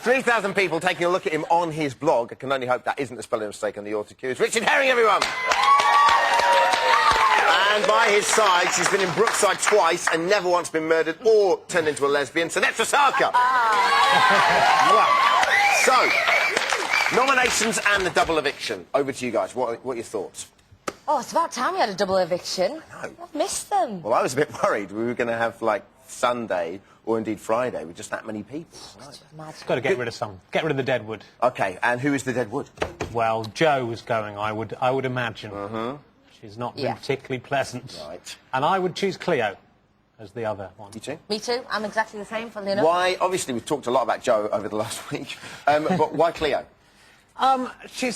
3,000 people taking a look at him on his blog. I can only hope that isn't a spelling mistake on the autocue. Richard Herring, everyone! And by his side, she's been in Brookside twice and never once been murdered or turned into a lesbian, Sunetra Sarker. So, nominations and the double eviction. Over to you guys. What are your thoughts? Oh, it's about time we had a double eviction. I know. I've missed them. Well, I was a bit worried we were going to have, like, Sunday or indeed Friday with just that many people. Right. Got to get rid of some. Get rid of the deadwood. OK, and who is the deadwood? Well, Jo was going, I would imagine. She's not been particularly pleasant. Right. And I would choose Cleo as the other one. You too? Me too. I'm exactly the same, funnily enough. Why? Obviously, we've talked a lot about Jo over the last week. But why Cleo? She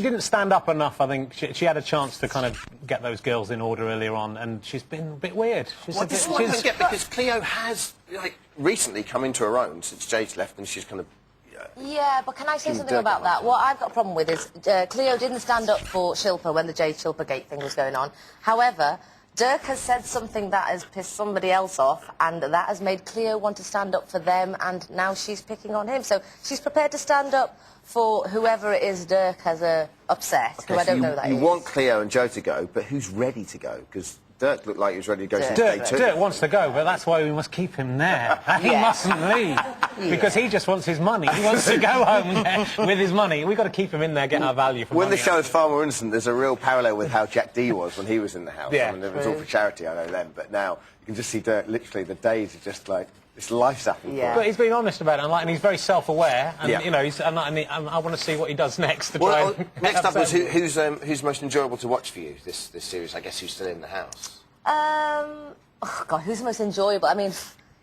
didn't stand up enough, I think. She had a chance to kind of get those girls in order earlier on, and she's been a bit weird. Well, this is what I don't get, because Cleo has, like, recently come into her own since Jade's left, and she's kind of... Yeah, but can I say something about that? What I've got a problem with is Cleo didn't stand up for Shilpa when the Jade Shilpa Gate thing was going on. However, Dirk has said something that has pissed somebody else off, and that has made Cleo want to stand up for them, and now she's picking on him. So she's prepared to stand up for whoever it is Dirk has upset, Okay, who I don't so know that you is. want Cleo and Jo to go, but who's ready to go? Because Dirk looked like he was ready to go since day two. Dirk wants to go, but that's why we must keep him there. He mustn't leave, because he just wants his money. He wants to go home there with his money. We've got to keep him in there, getting our value for When money. the show is far more innocent, there's a real parallel with how Jack D was when he was in the house. Yeah. I mean, it was all for charity, I know then, but now you can just see Dirk, literally, the days are just like, this life's happening for him. But he's being honest about it, and he's very self-aware, and, you know, I want to see what he does next to try and... Next up was who's most enjoyable to watch for you, this series? I guess who's still in the house? Oh, God, who's the most enjoyable? I mean,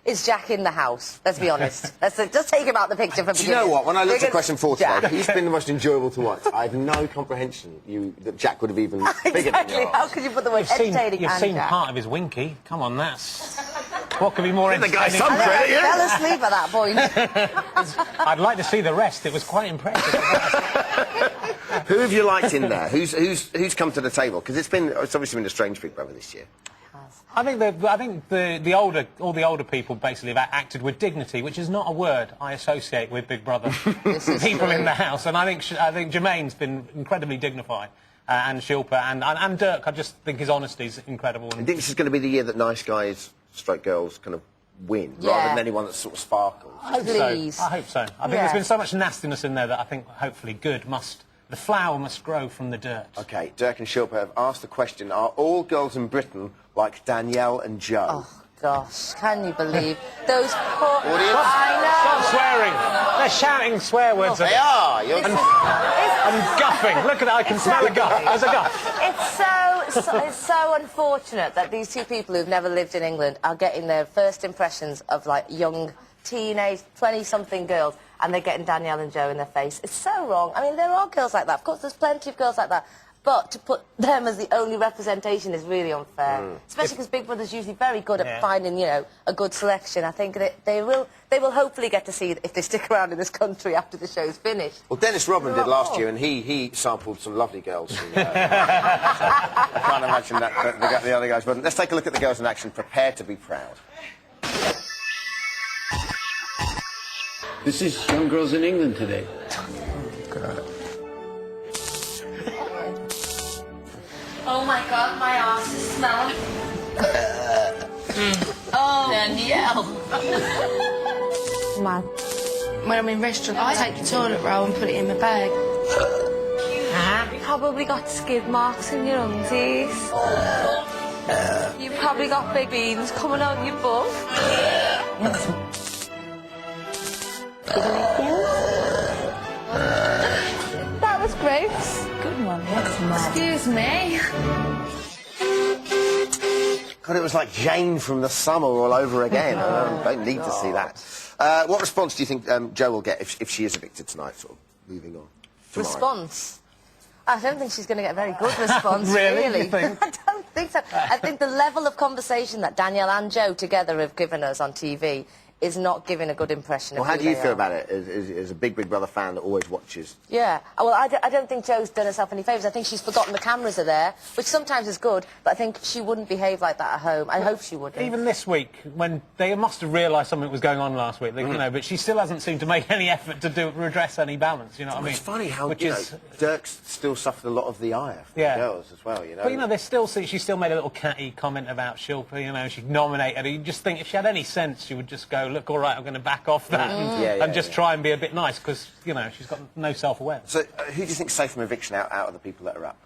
is Jack in the house? Let's be honest. Let's just take him out the picture for beginning. Do you know what? When I looked at question 4 today, who's been the most enjoyable to watch? I have no comprehension that Jack would have even figured Exactly. How could you put the word entertaining You've and seen Jack? part of his winky. Come on, that's... What could be more entertaining? The guy some credit, I fell asleep at that point. I'd like to see the rest. It was quite impressive. Who have you liked in there? Who's come to the table? Because it's obviously been a strange Big Brother this year. I think all the older people basically have acted with dignity, which is not a word I associate with Big Brother. People in the house, and I think Jermaine's been incredibly dignified, and Shilpa and Dirk. I just think his honesty is incredible. I think this is going to be the year that nice guys, stroke girls, kind of win, rather than anyone that sort of sparkles. Please. I hope so. I think there's been so much nastiness in there that I think hopefully the flower must grow from the dirt. OK, Dirk and Shilpa have asked the question, are all girls in Britain like Danielle and Jo? Oh, gosh, can you believe those poor... Audience? I know. Stop swearing. They're shouting swear words. They are. And guffing. Look at that, I can smell a guff. There's a guff. It's so unfortunate that these two people who've never lived in England are getting their first impressions of, like, young, teenage, 20-something girls, and they're getting Danielle and Jo in their face. It's so wrong. I mean, there are girls like that. Of course, there's plenty of girls like that. But to put them as the only representation is really unfair. Especially because Big Brother's usually very good at finding, you know, a good selection. I think that they will hopefully get to see if they stick around in this country after the show's finished. Well, Dennis Rodman did last year, and he sampled some lovely girls. From, so I can't imagine that the other guys. But let's take a look at the girls in action. Prepare to be proud. This is Young Girls in England today. Oh my God, my arse is smelling. Oh, Danielle. Man. When I'm in restaurants, I take the toilet roll and put it in my bag. You probably got skid marks in your undies. You've probably got big beans coming out your butt. That was gross. Good one, excuse me. God, it was like Jane from the summer all over again. I don't need to see that. What response do you think Jo will get if she is evicted tonight, sort of moving on? Tomorrow? Response? I don't think she's going to get a very good response, Really? You think? I don't think so. I think the level of conversation that Danielle and Jo together have given us on TV is not giving a good impression Well, of how who do you they feel are. about it as a big Brother fan that always watches? Yeah. Well, I don't think Jo's done herself any favours. I think she's forgotten the cameras are there, which sometimes is good, but I think she wouldn't behave like that at home. I hope she wouldn't. Even this week, when they must have realised something was going on last week, you know, but she still hasn't seemed to make any effort to redress any balance, you know what I mean? It's funny how, Which you is, know, Dirk's still suffered a lot of the ire from Yeah. the girls as well, you know. But, you know, she still made a little catty comment about Shilpa, you know, she nominated her. You just think if she had any sense, she would just go, look, all right, I'm going to back off that and just try and be a bit nice, because, you know, she's got no self-awareness. So, who do you think's safe from eviction out of the people that are up?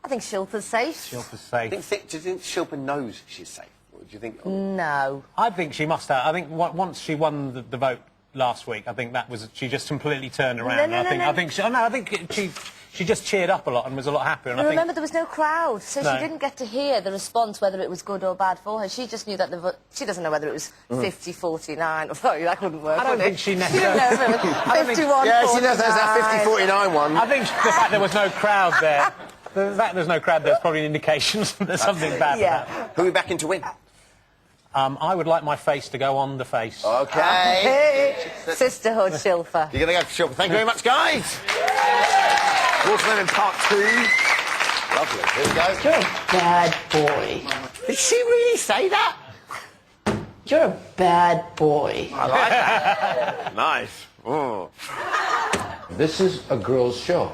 I think Shilpa's safe. Shilpa's safe. Do you think Shilpa knows she's safe? Or do you think... No. I think she must have. I think once she won the vote last week, I think that was... She just completely turned around. I think she just cheered up a lot and was a lot happier. And I think... Remember, there was no crowd, so she didn't get to hear the response, whether it was good or bad for her. She just knew that she doesn't know whether it was 50-49. Sorry, that wouldn't work, I don't would think it? she She necessarily... didn't know if it was 51, Yeah, she knows there's that 49. 50-49 one. I think the fact there was no crowd there... The fact there's no crowd there's probably an indication there's something bad about it. Who are we backing to win? I would like my face to go on the face. OK. Hey, sisterhood, Shilpa. You're going to go for Shilpa. Thank you very much, guys. Watermelon Part 2. Lovely. Here we go. You're a bad boy. Did she really say that? You're a bad boy. I like that. Nice. Oh. This is a girl's show.